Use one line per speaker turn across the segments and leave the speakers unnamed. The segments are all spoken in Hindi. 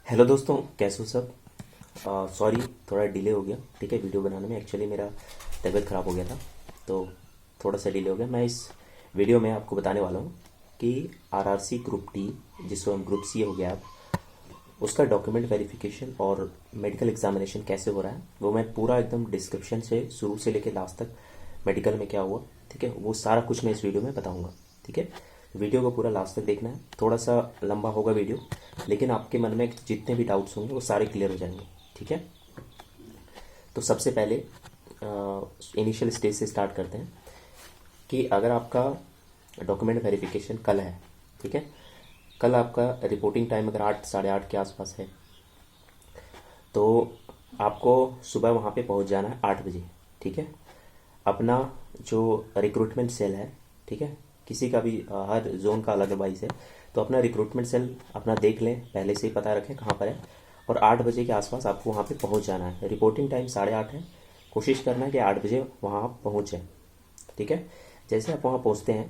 हेलो दोस्तों, कैसे हो सब। सॉरी, थोड़ा डिले हो गया। ठीक है, वीडियो बनाने में एक्चुअली मेरा तबीयत ख़राब हो गया था, तो थोड़ा सा डिले हो गया। मैं इस वीडियो में आपको बताने वाला हूँ कि आरआरसी ग्रुप टी, जिसको हम ग्रुप सी हो गया अब, उसका डॉक्यूमेंट वेरिफिकेशन और मेडिकल एग्जामिनेशन कैसे हो रहा है, वो मैं पूरा एकदम डिस्क्रिप्शन से शुरू से लेकर लास्ट तक मेडिकल में क्या हुआ, ठीक है, वो सारा कुछ मैं इस वीडियो में बताऊंगा। ठीक है, वीडियो को पूरा लास्ट तक देखना है। थोड़ा सा लंबा होगा वीडियो, लेकिन आपके मन में जितने भी डाउट्स होंगे वो सारे क्लियर हो जाएंगे। ठीक है, तो सबसे पहले इनिशियल स्टेज से स्टार्ट करते हैं कि अगर आपका डॉक्यूमेंट वेरिफिकेशन कल है, ठीक है, कल आपका रिपोर्टिंग टाइम अगर 8 साढ़े 8 के आसपास है, तो आपको सुबह वहाँ पे पहुँच जाना है 8 बजे। ठीक है, अपना जो रिक्रूटमेंट सेल है, ठीक है, किसी का भी हर जोन का अलग वाइज है, तो अपना रिक्रूटमेंट सेल अपना देख लें, पहले से ही पता रखें कहाँ पर है, और 8 बजे के आसपास आपको वहाँ पे पहुँच जाना है। रिपोर्टिंग टाइम 8:30 है, कोशिश करना है कि 8 बजे वहाँ आप पहुँचें। ठीक है, जैसे आप वहाँ पहुँचते हैं,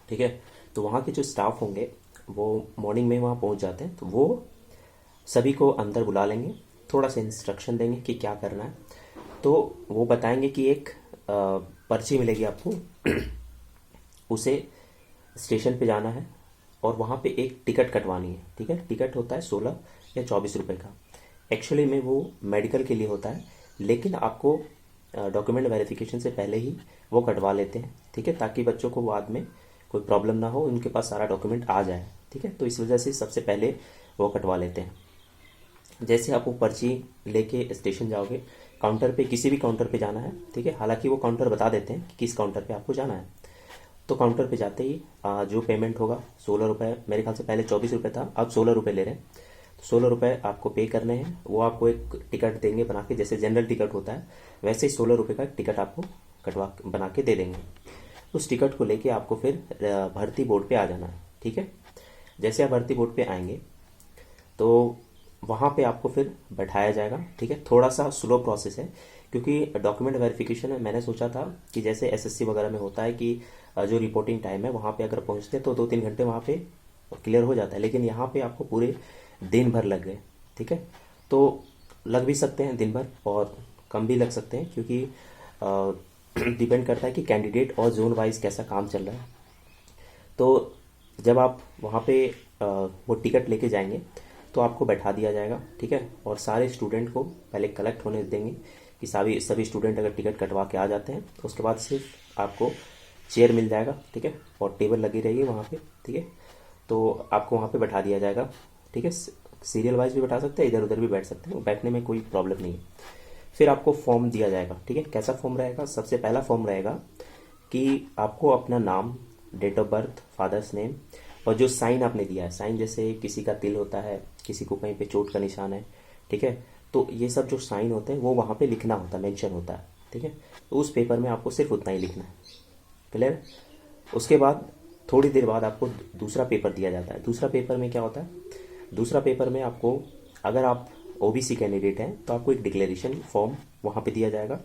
ठीक है, तो वहाँ के जो स्टाफ होंगे वो मॉर्निंग में वहाँ पहुँच जाते हैं, तो वो सभी को अंदर बुला लेंगे, थोड़ा सा इंस्ट्रक्शन देंगे कि क्या करना है। तो वो बताएंगे कि एक पर्ची मिलेगी आपको, उसे स्टेशन पे जाना है और वहाँ पे एक टिकट कटवानी है। ठीक है, टिकट होता है 16 या 24 रुपए का। एक्चुअली में वो मेडिकल के लिए होता है, लेकिन आपको डॉक्यूमेंट वेरिफिकेशन से पहले ही वो कटवा लेते हैं। ठीक है, ताकि बच्चों को बाद में कोई प्रॉब्लम ना हो, उनके पास सारा डॉक्यूमेंट आ जाए। ठीक है, तो इस वजह से सबसे पहले वो कटवा लेते हैं। जैसे आप वो पर्ची लेके स्टेशन जाओगे, काउंटर पे, किसी भी काउंटर पे जाना है। ठीक है, हालांकि वो काउंटर बता देते हैं कि किस काउंटर पे आपको जाना है। तो काउंटर पे जाते ही जो पेमेंट होगा 16 रुपये, मेरे ख्याल से पहले 24 रुपये था, अब 16 रुपये ले रहे हैं। तो 16 रुपये आपको पे करने हैं। वो आपको एक टिकट देंगे बना के, जैसे जनरल टिकट होता है वैसे ही 16 रुपये का टिकट आपको कटवा बना के दे देंगे। उस टिकट को लेके आपको फिर भर्ती बोर्ड पे आ जाना है। ठीक है, जैसे आप भर्ती बोर्ड पे आएंगे तो वहाँ पे आपको फिर बैठाया जाएगा। ठीक है, थोड़ा सा स्लो प्रोसेस है, क्योंकि डॉक्यूमेंट वेरिफिकेशन में मैंने सोचा था कि जैसे एसएससी वगैरह में होता है कि जो रिपोर्टिंग टाइम है वहाँ पे अगर पहुँचते तो 2-3 घंटे वहाँ पे क्लियर हो जाता है, लेकिन यहाँ पे आपको पूरे दिन भर लग गए। ठीक है, तो लग भी सकते हैं दिन भर और कम भी लग सकते हैं, क्योंकि डिपेंड करता है कि कैंडिडेट और जोन वाइज कैसा काम चल रहा है। तो जब आप वहाँ पे वो टिकट लेके जाएंगे तो आपको बैठा दिया जाएगा। ठीक है, और सारे स्टूडेंट को पहले कलेक्ट होने देंगे कि सभी स्टूडेंट अगर टिकट कटवा के आ जाते हैं तो उसके बाद सिर्फ आपको चेयर मिल जाएगा। ठीक है, और टेबल लगी रहेगी वहाँ पे। ठीक है, तो आपको वहाँ पे बैठा दिया जाएगा। ठीक है, सीरियल वाइज भी बैठा सकते हैं, इधर उधर भी बैठ सकते हैं, बैठने में कोई प्रॉब्लम नहीं है। फिर आपको फॉर्म दिया जाएगा। ठीक है, कैसा फॉर्म रहेगा? सबसे पहला फॉर्म रहेगा कि आपको अपना नाम, date of birth, father's name, और जो साइन आपने दिया है, साइन जैसे किसी का तिल होता है, किसी को कहीं पे चोट का निशान है, ठीक है, तो ये सब जो साइन होते हैं वो वहाँ पे लिखना होता है, मेंशन होता है। ठीक है, तो उस पेपर में आपको सिर्फ उतना ही लिखना है। क्लियर? उसके बाद थोड़ी देर बाद आपको दूसरा पेपर दिया जाता है। दूसरा पेपर में क्या होता है? दूसरा पेपर में आपको, अगर आप ओबीसी कैंडिडेट हैं तो आपको एक डिक्लेरेशन फॉर्म वहाँ पे दिया जाएगा।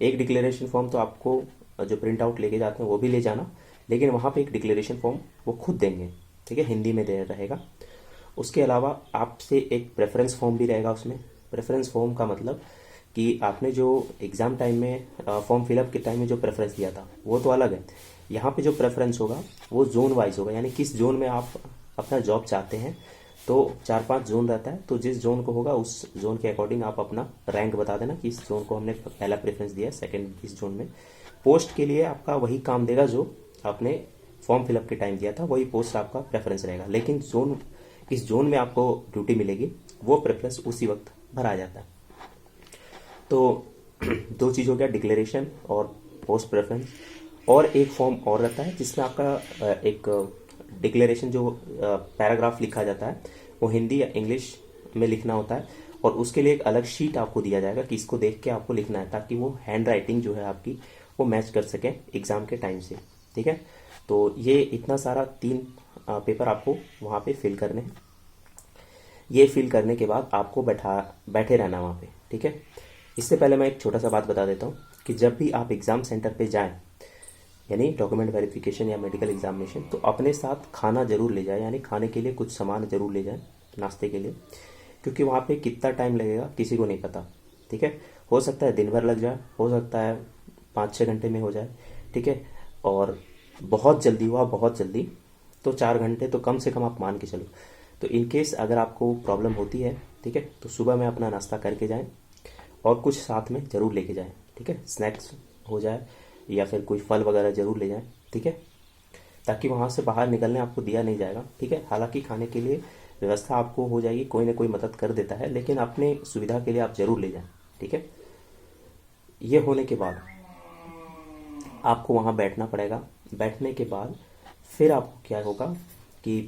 एक डिक्लेरेशन फॉर्म तो आपको जो प्रिंट आउट लेके जाते हैं वो भी ले जाना, लेकिन वहाँ पे एक डिक्लेरेशन फॉर्म वो खुद देंगे। ठीक है, हिंदी में दे रहेगा। उसके अलावा आपसे एक प्रेफरेंस फॉर्म भी रहेगा उसमें। प्रेफरेंस फॉर्म का मतलब कि आपने जो एग्ज़ाम टाइम में फॉर्म फिलअप के टाइम में जो प्रेफरेंस दिया था वो तो अलग है। यहाँ पे जो प्रेफरेंस होगा वो जोन वाइज होगा, यानी किस जोन में आप अपना जॉब चाहते हैं। तो 4-5 जोन रहता है, तो जिस जोन को होगा उस जोन के अकॉर्डिंग आप अपना रैंक बता देना कि इस जोन को हमने पहला प्रेफरेंस दिया, सेकंड इस जोन में। पोस्ट के लिए आपका वही काम देगा जो आपने फॉर्म फिलअप के टाइम दिया था, वही पोस्ट आपका प्रेफरेंस रहेगा, लेकिन जोन, इस जोन में आपको ड्यूटी मिलेगी, वो प्रेफरेंस उसी वक्त भरा जाता है। तो दो चीज़ हो गया, डिक्लेरेशन और पोस्ट प्रेफरेंस। और एक फॉर्म और रहता है जिसमें आपका एक डिक्लेरेशन जो पैराग्राफ लिखा जाता है वो हिंदी या इंग्लिश में लिखना होता है, और उसके लिए एक अलग शीट आपको दिया जाएगा कि इसको देख के आपको लिखना है, ताकि वो हैंड राइटिंग जो है आपकी वो मैच कर सके एग्ज़ाम के टाइम से। ठीक है, तो ये इतना सारा 3 पेपर आपको वहाँ पे फिल करने हैं। ये फिल करने के बाद आपको बैठे रहना वहाँ पे। ठीक है, इससे पहले मैं एक छोटा सा बात बता देता हूँ कि जब भी आप एग्ज़ाम सेंटर पे जाएं, यानी डॉक्यूमेंट वेरिफिकेशन या मेडिकल एग्जामिनेशन, तो अपने साथ खाना जरूर ले जाए, यानी खाने के लिए कुछ सामान जरूर ले जाए। नाश्ते के लिए, क्योंकि वहाँ पे कितना टाइम लगेगा किसी को नहीं पता। ठीक है, हो सकता है दिन भर लग जाए, हो सकता है 5-6 घंटे में हो जाए। ठीक है, और बहुत जल्दी हुआ, बहुत जल्दी तो 4 घंटे तो कम से कम आप मान के चलो। तो इन केस अगर आपको प्रॉब्लम होती है, ठीक है, तो सुबह में अपना नाश्ता करके जाएं और कुछ साथ में ज़रूर लेके जाएं। ठीक है, स्नैक्स हो जाए या फिर कोई फल वगैरह ज़रूर ले जाएं। ठीक है, ताकि वहाँ से बाहर निकलने आपको दिया नहीं जाएगा। ठीक है, हालांकि खाने के लिए व्यवस्था आपको हो जाएगी, कोई ना कोई मदद कर देता है, लेकिन अपने सुविधा के लिए आप ज़रूर ले जाएं। ठीक है, ये होने के बाद आपको वहाँ बैठना पड़ेगा। बैठने के बाद फिर आपको क्या होगा कि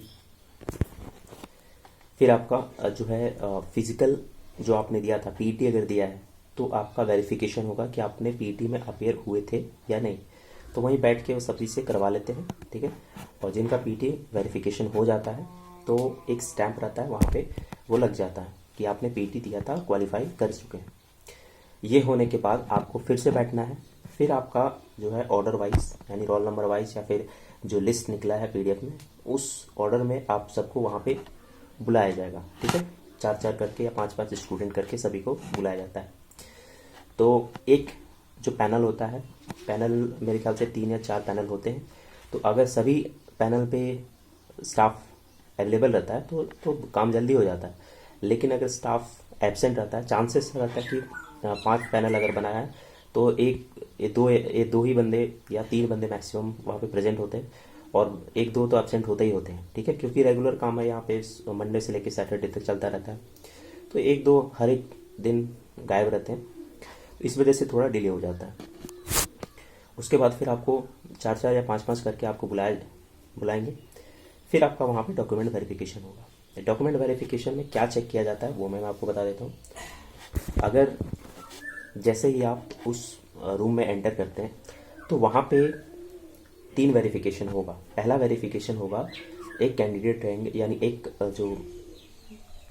फिर आपका जो है फिजिकल जो आपने दिया था, पीटी अगर दिया है तो आपका वेरिफिकेशन होगा कि आपने पीटी में अपेयर हुए थे या नहीं। तो वहीं बैठ के वो सभी से करवा लेते हैं। ठीक है, और जिनका पीटी वेरिफिकेशन हो जाता है तो एक स्टैंप रहता है वहाँ पे, वो लग जाता है कि आपने पीटी दिया था, क्वालिफाई कर चुके हैं। ये होने के बाद आपको फिर से बैठना है। फिर आपका जो है ऑर्डर वाइज यानी रोल नंबर वाइज या फिर जो लिस्ट निकला है पीडीएफ में, उस ऑर्डर में आप सबको वहाँ पे बुलाया जाएगा। ठीक है, 4-4 करके या 5-5 स्टूडेंट करके सभी को बुलाया जाता है। तो एक जो पैनल होता है, पैनल मेरे ख्याल से 3 या 4 पैनल होते हैं। तो अगर सभी पैनल पे स्टाफ अवेलेबल रहता है तो काम जल्दी हो जाता है। लेकिन अगर स्टाफ एब्सेंट रहता है, चांसेस रहता है कि 5 पैनल अगर बनाया है तो ये दो ही बंदे या 3 बंदे मैक्सिमम वहाँ पे प्रेजेंट होते हैं, और 1-2 तो एब्सेंट होते ही होते हैं। ठीक है, क्योंकि रेगुलर काम है यहाँ पे, मंडे से लेकर सैटरडे तक चलता रहता है, तो 1-2 हर एक दिन गायब रहते हैं। तो इस वजह से थोड़ा डिले हो जाता है। उसके बाद फिर आपको 4-4 या 5-5 करके आपको बुलाएंगे। फिर आपका वहाँ पे डॉक्यूमेंट वेरिफिकेशन होगा। डॉक्यूमेंट वेरिफिकेशन में क्या चेक किया जाता है वो मैं आपको बता देता हूँ। अगर जैसे ही आप उस रूम में एंटर करते हैं तो वहाँ पे 3 वेरिफिकेशन होगा। पहला वेरिफिकेशन होगा, एक कैंडिडेट रहेंगे यानी एक जो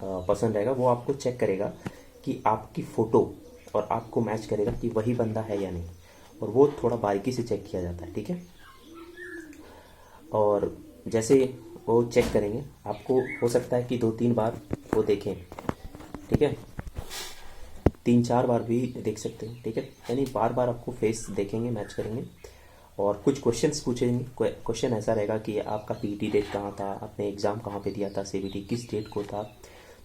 पर्सन रहेगा वो आपको चेक करेगा कि आपकी फ़ोटो और आपको मैच करेगा कि वही बंदा है या नहीं, और वो थोड़ा बारीकी से चेक किया जाता है। ठीक है, और जैसे वो चेक करेंगे आपको हो सकता है कि 2-3 बार वो देखें। ठीक है, 3-4 बार भी देख सकते हैं। ठीक है, यानी बार बार आपको फेस देखेंगे, मैच करेंगे, और कुछ क्वेश्चंस पूछेंगे। क्वेश्चन ऐसा रहेगा कि आपका पीटी डेट कहाँ था, आपने एग्ज़ाम कहाँ पे दिया था, सीबीटी किस डेट को था।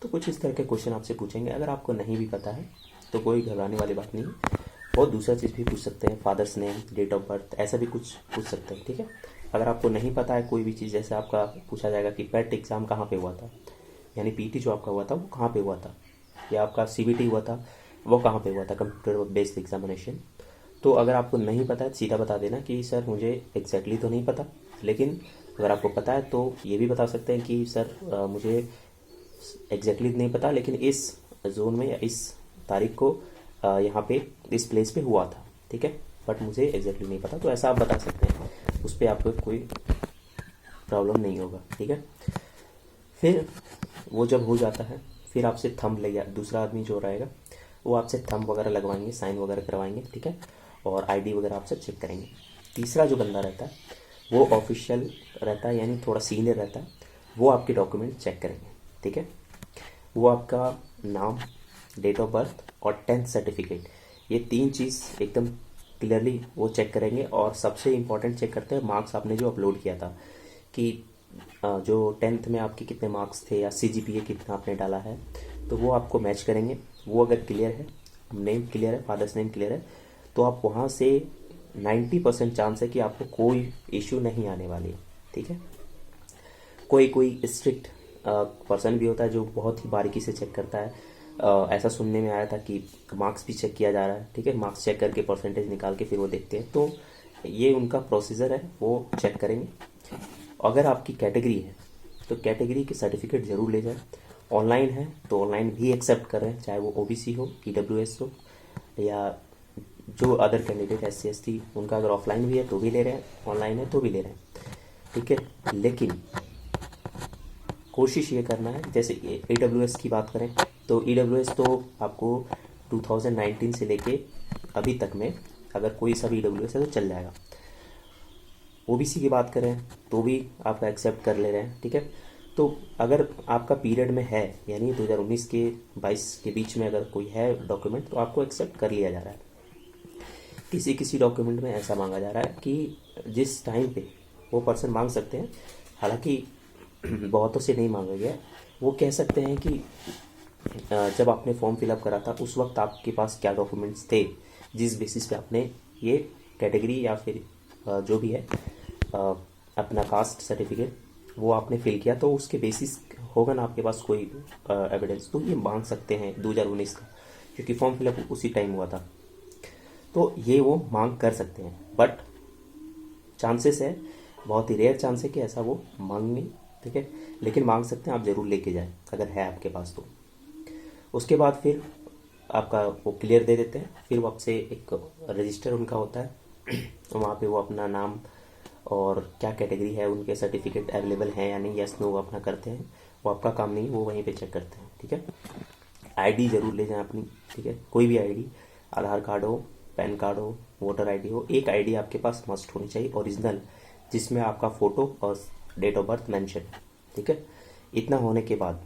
तो कुछ इस तरह के क्वेश्चन आपसे पूछेंगे। अगर आपको नहीं भी पता है तो कोई घबराने वाली बात नहीं है। और दूसरा चीज़ भी पूछ सकते हैं, father's name, date of birth, ऐसा भी कुछ पूछ सकते हैं। ठीक है, अगर आपको नहीं पता है कोई भी चीज़, जैसे आपका पूछा जाएगा कि पेट एग्ज़ाम कहाँ पे हुआ था, यानी पीटी जो आपका हुआ था वो कहाँ पे हुआ था, या आपका सीबीटी हुआ था वो कहाँ पे हुआ था, कंप्यूटर बेस्ड एग्जामिनेशन। तो अगर आपको नहीं पता है सीधा बता देना कि सर मुझे एग्जैक्टली तो नहीं पता, लेकिन अगर आपको पता है तो ये भी बता सकते हैं कि सर मुझे एग्जैक्टली नहीं पता, लेकिन इस जोन में या इस तारीख को यहाँ पे इस प्लेस पे हुआ था। ठीक है, बट मुझे एग्जैक्टली नहीं पता। तो ऐसा आप बता सकते हैं, उस पर आपको कोई प्रॉब्लम नहीं होगा। ठीक है, फिर वो जब हो जाता है फिर आपसे थंब ले दूसरा आदमी जो रहेगा वो आपसे थंब वगैरह लगवाएंगे, साइन वगैरह करवाएंगे। ठीक है, और आईडी वगैरह आपसे चेक करेंगे। तीसरा जो बंदा रहता है वो ऑफिशियल रहता है, यानी थोड़ा सीनियर रहता है, वो आपके डॉक्यूमेंट चेक करेंगे। ठीक है, वो आपका नाम, डेट ऑफ बर्थ और 10th सर्टिफिकेट, ये 3 चीज़ एकदम क्लियरली वो चेक करेंगे। और सबसे इम्पॉर्टेंट चेक करते हैं मार्क्स आपने जो अपलोड किया था, कि जो 10th में आपके कितने मार्क्स थे या सीजीपीए कितना आपने डाला है, तो वो आपको मैच करेंगे। वो अगर क्लियर है, नेम क्लियर है, फादर्स नेम क्लियर है, तो आप वहाँ से 90% चांस है कि आपको कोई इश्यू नहीं आने वाली है। ठीक है, कोई स्ट्रिक्ट पर्सन भी होता है जो बहुत ही बारीकी से चेक करता है। ऐसा सुनने में आया था कि मार्क्स भी चेक किया जा रहा है। ठीक है, मार्क्स चेक करके परसेंटेज निकाल के फिर वो देखते हैं। तो ये उनका प्रोसीजर है, वो चेक करेंगे। अगर आपकी कैटेगरी है तो कैटेगरी के सर्टिफिकेट ज़रूर ले जाएं। ऑनलाइन है तो ऑनलाइन भी एक्सेप्ट कर रहे हैं, चाहे वो ओबीसी हो, ईडब्ल्यूएस हो, या जो अदर कैंडिडेट SC ST, उनका अगर ऑफलाइन भी है तो भी ले रहे हैं, ऑनलाइन है तो भी ले रहे हैं। ठीक है, लेकिन कोशिश ये करना है, जैसे AWS की बात करें तो AWS तो आपको 2019 से लेके अभी तक में अगर कोई सा भी AWS है तो चल जाएगा। OBC की बात करें तो भी आप एक्सेप्ट कर ले रहे हैं। ठीक है, तो अगर आपका पीरियड में है, यानी 2019 के 22 के बीच में अगर कोई है डॉक्यूमेंट, तो आपको एक्सेप्ट कर लिया जा रहा है। किसी किसी डॉक्यूमेंट में ऐसा मांगा जा रहा है कि जिस टाइम पे वो पर्सन मांग सकते हैं, हालांकि बहुतों से नहीं मांगा गया, वो कह सकते हैं कि जब आपने फॉर्म फिलअप करा था उस वक्त आपके पास क्या डॉक्यूमेंट्स थे, जिस बेसिस पे आपने ये कैटेगरी या फिर जो भी है अपना कास्ट सर्टिफिकेट वो आपने फिल किया, तो उसके बेसिस होगा ना आपके पास कोई एविडेंस, तो ये मांग सकते हैं 2019 का, क्योंकि फॉर्म फिलअप उसी टाइम हुआ था, तो ये वो मांग कर सकते हैं। बट चांसेस है, बहुत ही रेयर चांस है कि ऐसा वो मांगे, ठीक है, लेकिन मांग सकते हैं, आप ज़रूर लेके जाएं अगर है आपके पास तो। उसके बाद फिर आपका वो क्लियर दे देते हैं, फिर वो आपसे एक रजिस्टर उनका होता है वहाँ पे वो अपना नाम और क्या कैटेगरी है, उनके सर्टिफिकेट अवेलेबल हैं या नहीं, यस नो वो अपना करते हैं, वो आपका काम नहीं, वो वहीं पे चेक करते हैं, ठीक है। आईडी ज़रूर ले जाएं अपनी, ठीक है, कोई भी आईडी, आधार कार्ड हो, पैन कार्ड हो, वोटर आईडी हो, एक आईडी आपके पास मस्ट होनी चाहिए ओरिजिनल, जिसमें आपका फ़ोटो और डेट ऑफ बर्थ मेंशन है, ठीक है। इतना होने के बाद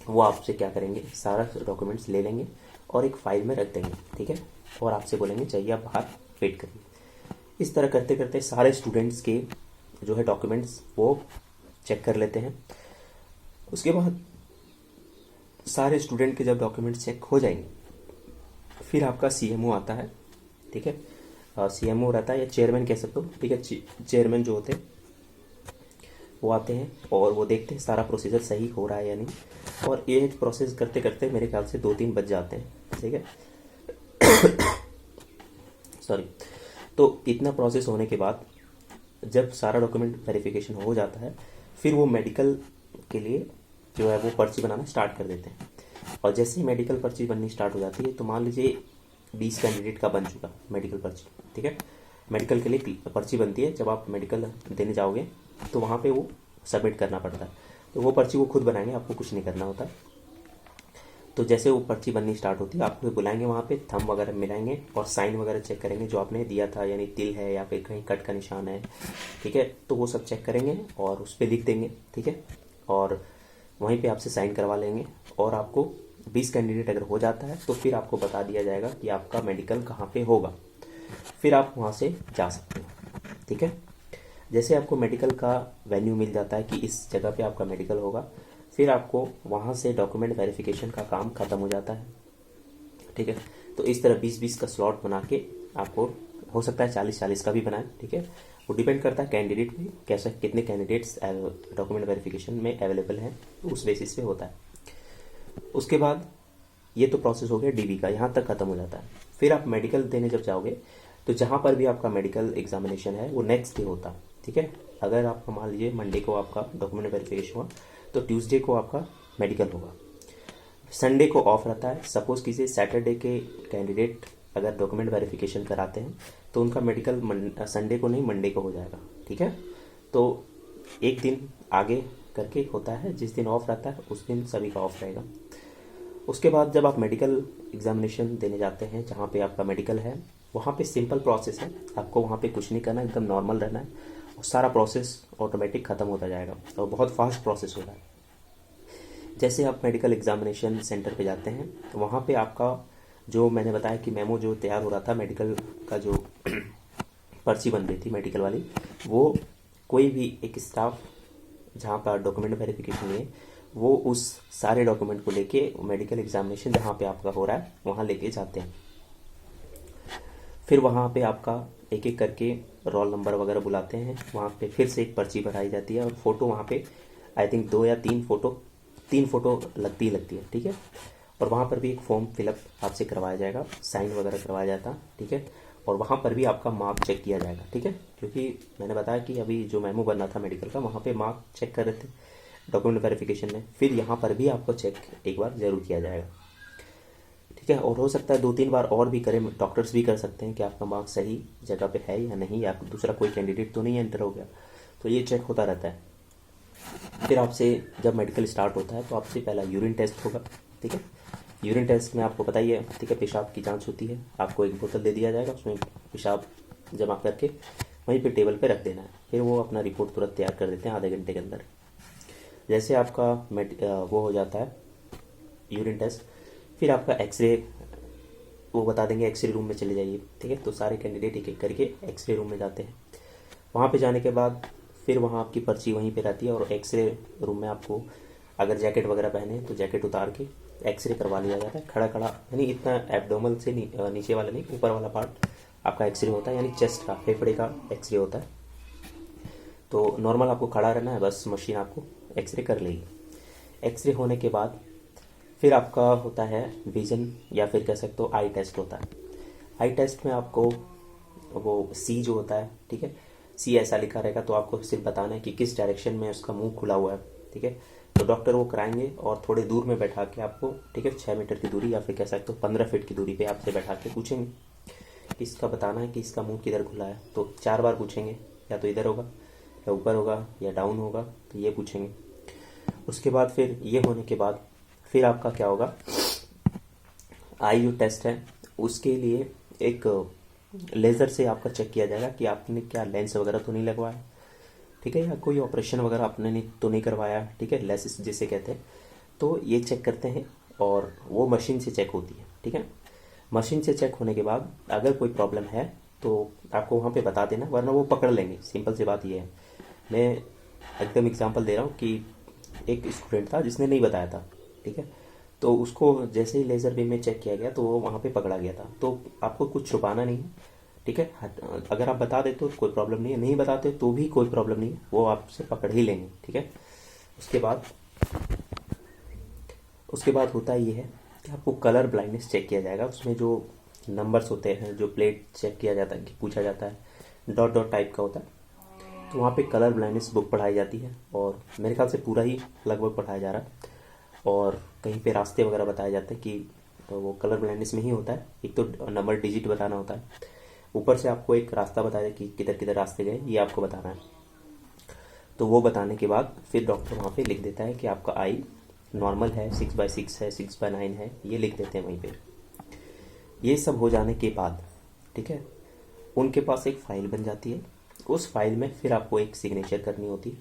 वो आपसे क्या करेंगे, सारा डॉक्यूमेंट्स ले लेंगे और एक फाइल में रख देंगे, ठीक है, और आपसे बोलेंगे चाहिए आप बाहर वेट करिए। इस तरह करते करते सारे स्टूडेंट्स के जो है डॉक्यूमेंट्स वो चेक कर लेते हैं। उसके बाद सारे स्टूडेंट के जब डॉक्यूमेंट्स चेक हो जाएंगे, फिर आपका सीएमओ आता है, ठीक है, सीएमओ रहता है या चेयरमैन कह सकते हो, ठीक है, चेयरमैन जो होते हैं वो आते हैं और वो देखते हैं सारा प्रोसीजर सही हो रहा है या नहीं, और ये प्रोसेस करते करते मेरे ख्याल से 2-3 बज जाते हैं, ठीक है सॉरी। तो इतना प्रोसेस होने के बाद जब सारा डॉक्यूमेंट वेरिफिकेशन हो जाता है, फिर वो मेडिकल के लिए जो है वो पर्ची बनाना स्टार्ट कर देते हैं, और जैसे ही मेडिकल पर्ची बननी स्टार्ट हो जाती है, तो मान लीजिए 20 कैंडिडेट का बन चुका मेडिकल पर्ची, ठीक है, मेडिकल के लिए पर्ची बनती है, जब आप मेडिकल देने जाओगे तो वहाँ पे वो सबमिट करना पड़ता है, तो वो पर्ची वो खुद बनाएंगे, आपको कुछ नहीं करना होता। तो जैसे वो पर्ची बननी स्टार्ट होती है, आपको बुलाएंगे, वहाँ पे थंब वगैरह मिलाएंगे और साइन वगैरह चेक करेंगे जो आपने दिया था, यानी तिल है या फिर कहीं कट का निशान है, ठीक है, तो वो सब चेक करेंगे और उस पर लिख देंगे, ठीक है, और वहीं पे आपसे साइन करवा लेंगे, और आपको 20 कैंडिडेट अगर हो जाता है तो फिर आपको बता दिया जाएगा कि आपका मेडिकल कहाँ पे होगा, फिर आप वहाँ से जा सकते हैं, ठीक है। जैसे आपको मेडिकल का वेन्यू मिल जाता है कि इस जगह पे आपका मेडिकल होगा, फिर आपको वहाँ से डॉक्यूमेंट वेरिफिकेशन का काम ख़त्म हो जाता है, ठीक है। तो इस तरह 20-20 का स्लॉट बना के आपको, हो सकता है 40-40 का भी बनाए, ठीक है, वो डिपेंड करता है कैंडिडेट पे, कैसे कितने कैंडिडेट्स डॉक्यूमेंट वेरिफिकेशन में अवेलेबल हैं, तो उस बेसिस पे होता है। उसके बाद ये तो प्रोसेस हो गया डीबी का, यहाँ तक ख़त्म हो जाता है। फिर आप मेडिकल देने जब जाओगे, तो जहाँ पर भी आपका मेडिकल एग्जामिनेशन है वो नेक्स्ट डे होता है, ठीक है। अगर आपका मान लीजिए मंडे को आपका डॉक्यूमेंट वेरिफिकेशन हुआ, तो ट्यूसडे को आपका मेडिकल होगा, संडे को ऑफ रहता है। सपोज़ किसी सैटरडे के कैंडिडेट अगर डॉक्यूमेंट वेरिफिकेशन कराते हैं, तो उनका मेडिकल संडे को नहीं मंडे को हो जाएगा, ठीक है। तो एक दिन आगे करके होता है, जिस दिन ऑफ रहता है उस दिन सभी का ऑफ रहेगा। उसके बाद जब आप मेडिकल एग्जामिनेशन देने जाते हैं, जहाँ पे आपका मेडिकल है, वहाँ पे सिंपल प्रोसेस है, आपको वहाँ पे कुछ नहीं करना, एकदम नॉर्मल रहना है, और सारा प्रोसेस ऑटोमेटिक ख़त्म होता जाएगा, और बहुत फास्ट प्रोसेस होता है। जैसे आप मेडिकल एग्जामिनेशन सेंटर पे जाते हैं, तो वहाँ पे आपका जो मैंने बताया कि मेमो जो तैयार हो रहा था मेडिकल का, जो पर्ची बन रही थी मेडिकल वाली, वो कोई भी एक स्टाफ जहाँ पर डॉक्यूमेंट वेरिफिकेशन है, वो उस सारे डॉक्यूमेंट को लेके मेडिकल एग्जामिनेशन जहाँ पे आपका हो रहा है वहाँ लेके जाते हैं। फिर वहाँ पे आपका एक एक करके रोल नंबर वगैरह बुलाते हैं, वहाँ पे फिर से एक पर्ची भराई जाती है, और फोटो वहाँ पे आई थिंक 2 या 3 फोटो लगती है, ठीक है। और वहाँ पर भी एक फॉर्म फिलअप आपसे करवाया जाएगा, साइन वगैरह करवाया जाता, ठीक है, और वहाँ पर भी आपका मार्क चेक किया जाएगा, ठीक है, क्योंकि मैंने बताया कि अभी जो मेमो बनना था मेडिकल का, वहाँ पे मार्क चेक कर रहे थे डॉक्यूमेंट वेरिफिकेशन में, फिर यहाँ पर भी आपको चेक एक बार ज़रूर किया जाएगा, ठीक है। और हो सकता है 2-3 बार और भी करें, डॉक्टर्स भी कर सकते हैं कि आपका मार्क सही जगह पे है या नहीं, या दूसरा कोई कैंडिडेट तो नहीं एंटर हो गया, तो ये चेक होता रहता है। फिर आपसे जब मेडिकल स्टार्ट होता है, तो आपसे पहला यूरिन टेस्ट होगा, ठीक है। यूरिन टेस्ट में आपको बताइए, ठीक है, पेशाब की जांच होती है, आपको एक बोतल दे दिया जाएगा, उसमें पेशाब जमा करके वहीं पे टेबल पे रख देना है, फिर वो अपना रिपोर्ट तुरंत तैयार कर देते हैं आधे घंटे के अंदर। जैसे आपका वो हो जाता है यूरिन टेस्ट, फिर आपका एक्सरे वो बता देंगे, एक्सरे रूम में चले जाइए। ठीक है, तो सारे कैंडिडेट एक एक करके एक्सरे रूम में जाते हैं। वहाँ पे जाने के बाद फिर वहाँ आपकी पर्ची वहीं पे रहती है, और एक्सरे रूम में आपको अगर जैकेट वगैरह पहने तो जैकेट उतार के एक्सरे करवा लिया जाता है खड़ा खड़ा, यानी इतना एब्डोमल से नीचे वाला नहीं, ऊपर वाला पार्ट आपका एक्सरे होता है, यानी चेस्ट का, फेफड़े का एक्सरे होता है। तो नॉर्मल आपको खड़ा रहना है, बस मशीन आपको एक्सरे कर लेगी। एक्सरे होने के बाद फिर आपका होता है विजन, या फिर कह सकते हो आई टेस्ट होता है। आई टेस्ट में आपको वो सी जो होता है, ठीक है, सी ऐसा लिखा रहेगा, तो आपको सिर्फ बताना है कि किस डायरेक्शन में उसका मुंह खुला हुआ है। ठीक है, तो डॉक्टर वो कराएंगे और थोड़े दूर में बैठा के आपको, ठीक है, 6 मीटर की दूरी या फिर कह सकते हो 15 फीट की दूरी पे आपसे बैठा के पूछेंगे कि इसका बताना है कि इसका मुंह किधर खुला है। तो 4 बार पूछेंगे, या तो इधर होगा, या ऊपर होगा, या डाउन होगा, तो ये पूछेंगे। उसके बाद फिर ये होने के बाद फिर आपका क्या होगा, आई जो टेस्ट है उसके लिए एक लेज़र से आपका चेक किया जाएगा कि आपने क्या लेंस वगैरह तो नहीं लगवाया, ठीक है, या कोई ऑपरेशन वगैरह आपने तो नहीं करवाया। ठीक है, लेसिस जिसे कहते हैं, तो ये चेक करते हैं, और वो मशीन से चेक होती है। ठीक है, मशीन से चेक होने के बाद अगर कोई प्रॉब्लम है तो आपको वहाँ पे बता देना, वरना वो पकड़ लेंगे। सिंपल सी बात ये है। मैं एकदम एग्जांपल दे रहा हूँ कि एक स्टूडेंट था जिसने नहीं बताया था, ठीक है, तो उसको जैसे ही लेज़र बीम में चेक किया गया तो वो वहाँ पे पकड़ा गया था। तो आपको कुछ छुपाना नहीं है, ठीक है। अगर आप बता देते हो तो कोई प्रॉब्लम नहीं है, नहीं बताते तो भी कोई प्रॉब्लम नहीं है, वो आपसे पकड़ ही लेंगे। ठीक है, उसके बाद होता ये है कि आपको कलर ब्लाइंडनेस चेक किया जाएगा। उसमें जो नंबर्स होते हैं, जो प्लेट चेक किया जाता है, कि पूछा जाता है, डॉट डॉट टाइप का होता है, तो वहाँ पे कलर ब्लाइंडनेस बुक पढ़ाई जाती है, और मेरे ख्याल से पूरा ही लगभग पढ़ाया जा रहा है। और कहीं पे रास्ते वगैरह बताए जाते हैं कि तो वो कलर ब्लाइंडनेस में ही होता है। एक तो नंबर डिजिट बताना होता है, ऊपर से आपको एक रास्ता बताया कि किधर किधर रास्ते गए, ये आपको बताना है। तो वो बताने के बाद फिर डॉक्टर वहाँ पे लिख देता है कि आपका आई नॉर्मल है, 6/6 है, 6/9 है, ये लिख देते हैं वहीं पे। ये सब हो जाने के बाद, ठीक है, उनके पास एक फ़ाइल बन जाती है। उस फाइल में फिर आपको एक सिग्नेचर करनी होती है,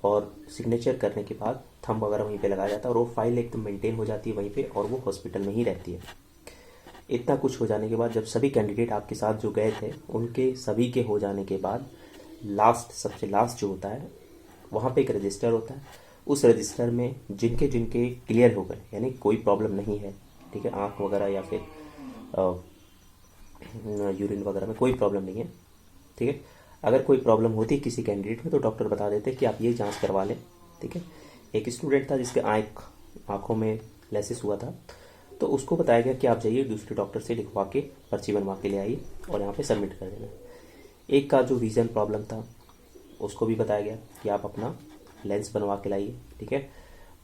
और सिग्नेचर करने के बाद थंब वगैरह वहीं पे लगाया जाता है, और वो फाइल एकदम मेंटेन हो जाती है वहीं पे, और वो हॉस्पिटल में ही रहती है। इतना कुछ हो जाने के बाद जब सभी कैंडिडेट आपके साथ जो गए थे उनके सभी के हो जाने के बाद सबसे लास्ट जो होता है, वहाँ पे एक रजिस्टर होता है। उस रजिस्टर में जिनके जिनके क्लियर हो गए, यानी कोई प्रॉब्लम नहीं है, ठीक है, आँख वगैरह या फिर यूरिन वगैरह में कोई प्रॉब्लम नहीं है, ठीक है। अगर कोई प्रॉब्लम होती है किसी कैंडिडेट में तो डॉक्टर बता देते हैं कि आप ये जांच करवा लें, ठीक है। एक स्टूडेंट था जिसके आँखों में लेसिस हुआ था, तो उसको बताया गया कि आप जाइए दूसरे डॉक्टर से लिखवा के पर्ची बनवा के ले आइए और यहाँ पे सबमिट कर देना। एक का जो विज़न प्रॉब्लम था उसको भी बताया गया कि आप अपना लेंस बनवा के लाइए, ठीक है,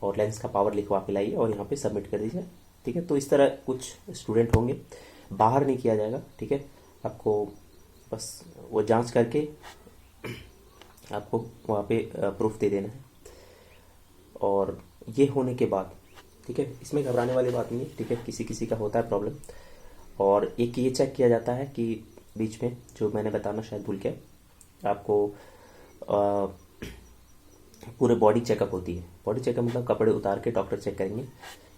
और लेंस का पावर लिखवा के लाइए और यहाँ पे सबमिट कर दीजिए, ठीक है। तो इस तरह कुछ स्टूडेंट होंगे, बाहर नहीं किया जाएगा, ठीक है। आपको बस वो जांच करके आपको वहाँ पे प्रूफ दे देना है। और ये होने के बाद, ठीक है, इसमें घबराने वाली बात नहीं है, ठीक है, किसी किसी का होता है प्रॉब्लम। और एक ये चेक किया जाता है कि बीच में जो मैंने बताना शायद भूल गया आपको, पूरे बॉडी चेकअप होती है। बॉडी चेकअप मतलब कपड़े उतार के डॉक्टर चेक करेंगे,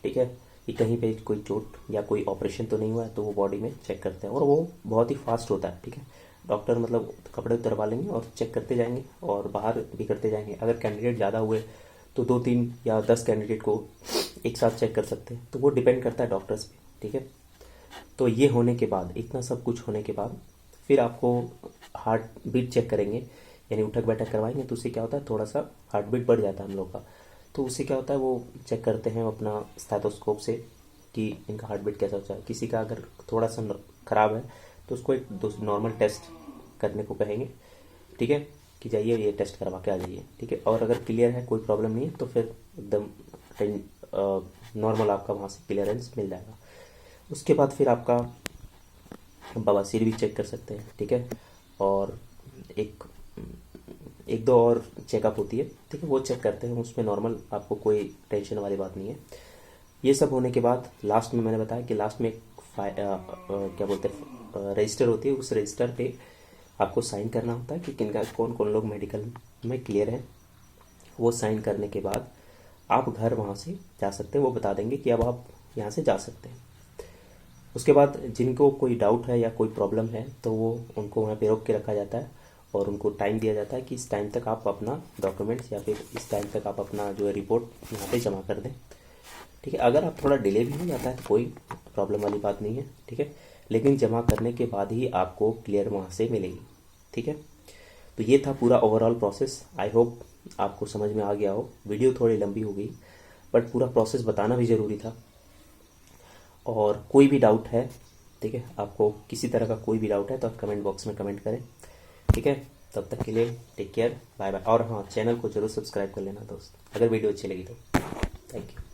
ठीक है, कि कहीं पे कोई चोट या कोई ऑपरेशन तो नहीं हुआ है, तो वो बॉडी में चेक करते हैं, और वो बहुत ही फास्ट होता है, ठीक है। डॉक्टर मतलब कपड़े उतरवा लेंगे और चेक करते जाएंगे और बाहर भी करते जाएंगे। अगर कैंडिडेट ज़्यादा हुए तो 2-3 या 10 कैंडिडेट को एक साथ चेक कर सकते हैं, तो वो डिपेंड करता है डॉक्टर्स पे, ठीक है। तो ये होने के बाद, इतना सब कुछ होने के बाद फिर आपको हार्ट बीट चेक करेंगे, यानी उठक बैठक करवाएंगे, तो उससे क्या होता है, थोड़ा सा हार्ट बीट बढ़ जाता है हम लोग का। तो उससे क्या होता है, वो चेक करते हैं अपना स्टेथोस्कोप से कि इनका हार्ट बीट कैसा होता है। किसी का अगर थोड़ा सा ख़राब है तो उसको एक नॉर्मल टेस्ट करने को कहेंगे, ठीक है, कि जाइए ये टेस्ट करवा के आ जाइए, ठीक है। और अगर क्लियर है, कोई प्रॉब्लम नहीं है, तो फिर एकदम नॉर्मल आपका वहाँ से क्लियरेंस मिल जाएगा। उसके बाद फिर आपका बवासीर भी चेक कर सकते हैं, ठीक है। और एक दो और चेकअप होती है, ठीक है, वो चेक करते हैं, उसमें नॉर्मल, आपको कोई टेंशन वाली बात नहीं है। ये सब होने के बाद लास्ट में मैंने बताया कि लास्ट में एक क्या बोलते हैं, रजिस्टर होती है। उस रजिस्टर पे आपको साइन करना होता है कि किनका कौन कौन लोग मेडिकल में क्लियर हैं। वो साइन करने के बाद आप घर वहाँ से जा सकते हैं, वो बता देंगे कि अब आप यहाँ से जा सकते हैं। उसके बाद जिनको कोई डाउट है या कोई प्रॉब्लम है तो वो उनको वहाँ पे रोक के रखा जाता है और उनको टाइम दिया जाता है कि इस टाइम तक आप अपना डॉक्यूमेंट्स या फिर इस टाइम तक आप अपना जो है रिपोर्ट यहाँ पे जमा कर दें। ठीक है, अगर आप थोड़ा डिले भी हो जाता है तो कोई प्रॉब्लम वाली बात नहीं है। ठीक है, लेकिन जमा करने के बाद ही आपको क्लियर वहाँ से मिलेगी। ठीक है, तो ये था पूरा ओवरऑल प्रोसेस। आई होप आपको समझ में आ गया हो। वीडियो थोड़ी लंबी हो गई बट पूरा प्रोसेस बताना भी ज़रूरी था। और कोई भी डाउट है, ठीक है, आपको किसी तरह का कोई भी डाउट है तो आप कमेंट बॉक्स में कमेंट करें। ठीक है, तब तक के लिए टेक केयर, बाय बाय। और हाँ, चैनल को जरूर सब्सक्राइब कर लेना दोस्त, अगर वीडियो अच्छी लगी तो। Thank you.